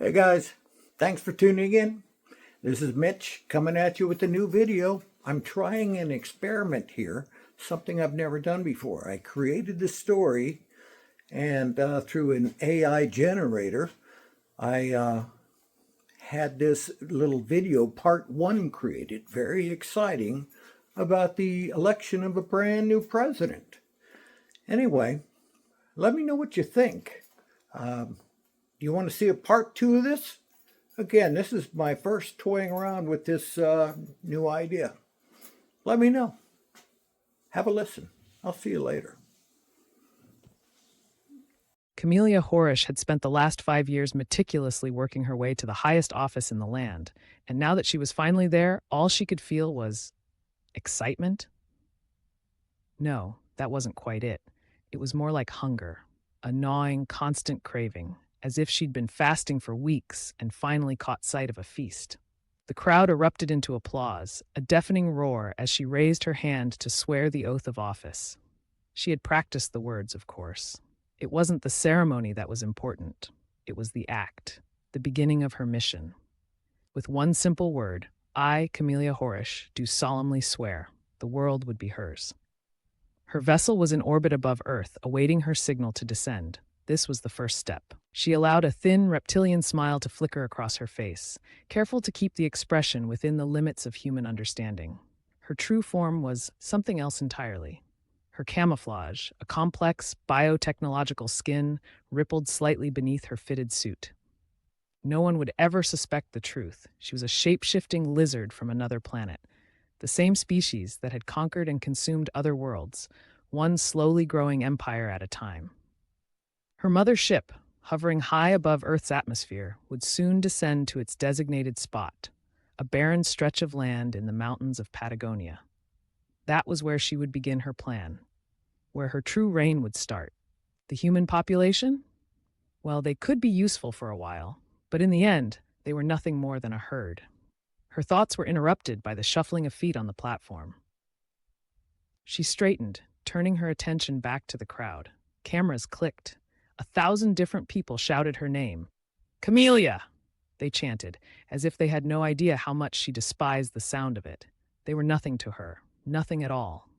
Hey guys, thanks for tuning in. This is Mitch coming at you with a new video. I'm trying an experiment here, something I've never done before. I created this story and through an AI generator, I had this little video, part one, created. Very exciting about the election of a brand new president. Anyway, let me know what you think. Do you want to see a part two of this? Again, this is my first toying around with this new idea. Let me know. Have a listen. I'll see you later. Camelia Horish had spent the last 5 years meticulously working her way to the highest office in the land, and now that she was finally there, all she could feel was excitement? No, that wasn't quite it. It was more like hunger, a gnawing, constant craving, as if she'd been fasting for weeks and finally caught sight of a feast. The crowd erupted into applause, a deafening roar as she raised her hand to swear the oath of office. She had practiced the words, of course. It wasn't the ceremony that was important. It was the act, the beginning of her mission. With one simple word, I, Camelia Horish, do solemnly swear, the world would be hers. Her vessel was in orbit above Earth, awaiting her signal to descend. This was the first step. She allowed a thin, reptilian smile to flicker across her face, careful to keep the expression within the limits of human understanding. Her true form was something else entirely. Her camouflage, a complex, biotechnological skin, rippled slightly beneath her fitted suit. No one would ever suspect the truth. She was a shape-shifting lizard from another planet, the same species that had conquered and consumed other worlds, one slowly growing empire at a time. Her mother ship, hovering high above Earth's atmosphere, would soon descend to its designated spot, a barren stretch of land in the mountains of Patagonia. That was where she would begin her plan, where her true reign would start. The human population? Well, they could be useful for a while, but in the end, they were nothing more than a herd. Her thoughts were interrupted by the shuffling of feet on the platform. She straightened, turning her attention back to the crowd. Cameras clicked. 1,000 different people shouted her name. Camelia! They chanted, as if they had no idea how much she despised the sound of it. They were nothing to her, nothing at all.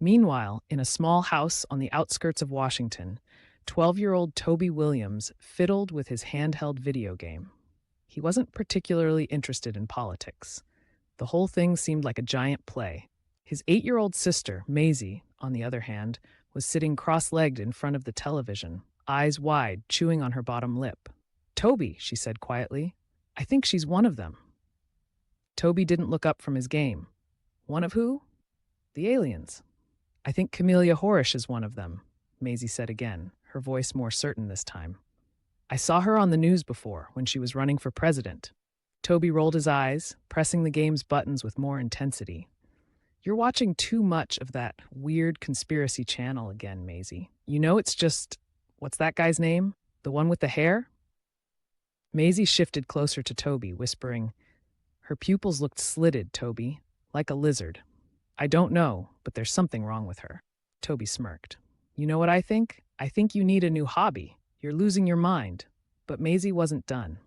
Meanwhile, in a small house on the outskirts of Washington, 12-year-old Toby Williams fiddled with his handheld video game. He wasn't particularly interested in politics. The whole thing seemed like a giant play. His 8-year-old sister, Maisie, on the other hand, was sitting cross-legged in front of the television, eyes wide, chewing on her bottom lip. Toby, she said quietly, I think she's one of them. Toby didn't look up from his game. One of who? The aliens. I think Camelia Horish is one of them, Maisie said again, her voice more certain this time. I saw her on the news before, when she was running for president. Toby rolled his eyes, pressing the game's buttons with more intensity. You're watching too much of that weird conspiracy channel again, Maisie. You know it's just, what's that guy's name? The one with the hair? Maisie shifted closer to Toby, whispering, her pupils looked slitted, Toby, like a lizard. I don't know, but there's something wrong with her. Toby smirked. You know what I think? I think you need a new hobby. You're losing your mind. But Maisie wasn't done.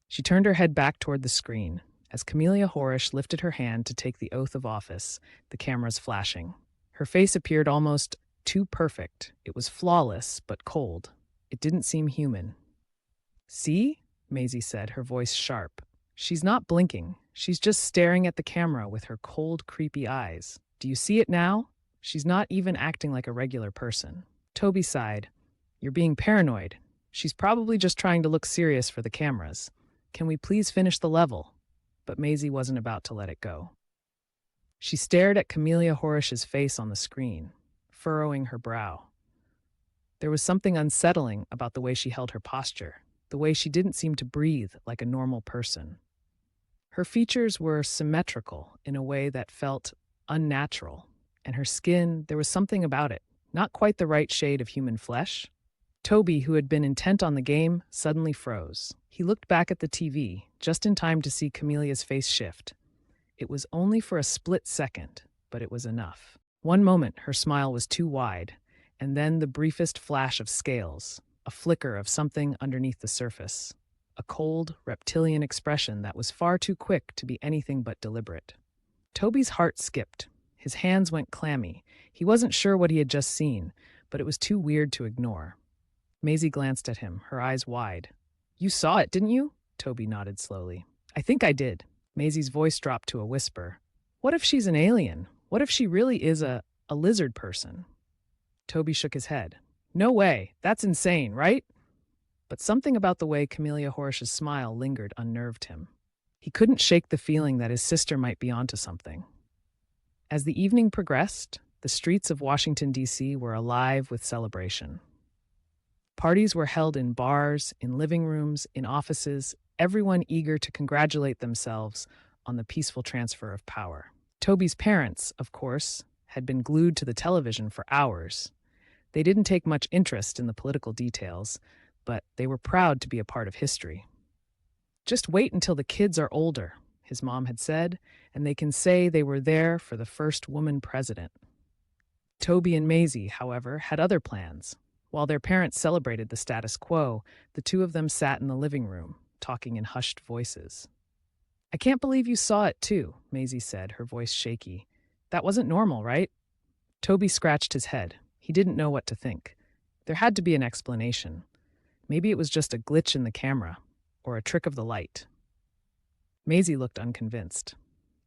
She turned her head back toward the screen. As Camelia Horish lifted her hand to take the oath of office, the cameras flashing. Her face appeared almost too perfect. It was flawless, but cold. It didn't seem human. See? Maisie said, her voice sharp. She's not blinking. She's just staring at the camera with her cold, creepy eyes. Do you see it now? She's not even acting like a regular person. Toby sighed. You're being paranoid. She's probably just trying to look serious for the cameras. Can we please finish the level? But Maisie wasn't about to let it go. She stared at Camelia Horish's face on the screen, furrowing her brow. There was something unsettling about the way she held her posture, the way she didn't seem to breathe like a normal person. Her features were symmetrical in a way that felt unnatural, and her skin, there was something about it, not quite the right shade of human flesh. Toby, who had been intent on the game, suddenly froze. He looked back at the TV, just in time to see Camelia's face shift. It was only for a split second, but it was enough. One moment, her smile was too wide, and then the briefest flash of scales, a flicker of something underneath the surface. a cold, reptilian expression that was far too quick to be anything but deliberate. Toby's heart skipped. His hands went clammy. He wasn't sure what he had just seen, but it was too weird to ignore. Maisie glanced at him, her eyes wide. "You saw it, didn't you?" Toby nodded slowly. "I think I did." Maisie's voice dropped to a whisper. "What if she's an alien? What if she really is a lizard person?" Toby shook his head. "No way. That's insane, right?" But something about the way Camelia Horish's smile lingered unnerved him. He couldn't shake the feeling that his sister might be onto something. As the evening progressed, the streets of Washington, D.C. were alive with celebration. Parties were held in bars, in living rooms, in offices, everyone eager to congratulate themselves on the peaceful transfer of power. Toby's parents, of course, had been glued to the television for hours. They didn't take much interest in the political details, but they were proud to be a part of history. "Just wait until the kids are older," his mom had said, "and they can say they were there for the first woman president." Toby and Maisie, however, had other plans. While their parents celebrated the status quo, the two of them sat in the living room, talking in hushed voices. "I can't believe you saw it too," Maisie said, her voice shaky. "That wasn't normal, right?" Toby scratched his head. He didn't know what to think. There had to be an explanation. Maybe it was just a glitch in the camera, or a trick of the light. Maisie looked unconvinced.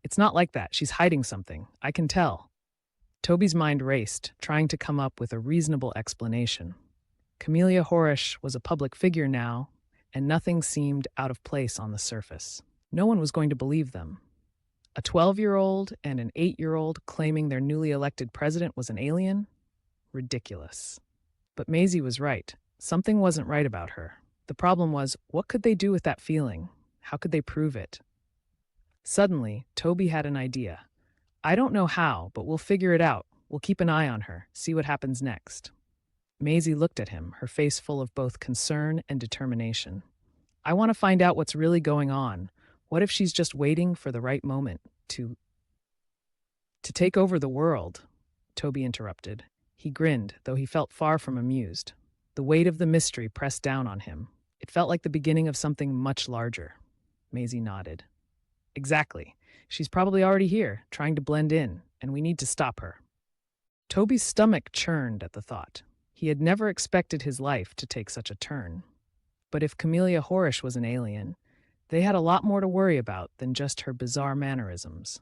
"It's not like that. She's hiding something. I can tell." Toby's mind raced, trying to come up with a reasonable explanation. Camelia Horish was a public figure now, and nothing seemed out of place on the surface. No one was going to believe them. A 12-year-old and an 8-year-old claiming their newly elected president was an alien? Ridiculous. But Maisie was right. Something wasn't right about her. The problem was, what could they do with that feeling? How could they prove it? Suddenly, Toby had an idea. "I don't know how, but we'll figure it out. We'll keep an eye on her, see what happens next." Maisie looked at him, her face full of both concern and determination. "I want to find out what's really going on. What if she's just waiting for the right moment to take over the world?" Toby interrupted. He grinned, though he felt far from amused. The weight of the mystery pressed down on him. It felt like the beginning of something much larger. Maisie nodded. "Exactly. She's probably already here, trying to blend in, and we need to stop her." Toby's stomach churned at the thought. He had never expected his life to take such a turn. But if Camelia Horish was an alien, they had a lot more to worry about than just her bizarre mannerisms.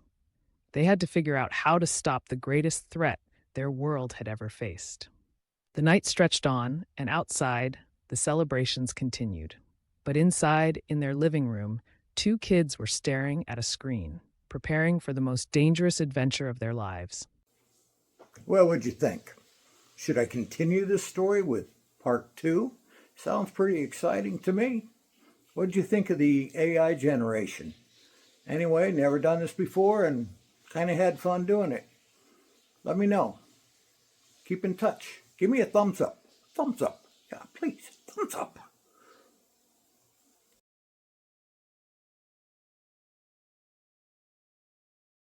They had to figure out how to stop the greatest threat their world had ever faced. The night stretched on, and outside, the celebrations continued. But inside, in their living room, two kids were staring at a screen, preparing for the most dangerous adventure of their lives. Well, what'd you think? Should I continue this story with part 2? Sounds pretty exciting to me. What'd you think of the AI generation? Anyway, never done this before and kind of had fun doing it. Let me know. Keep in touch. Give me a thumbs up. Thumbs up. Yeah, please. Thumbs up.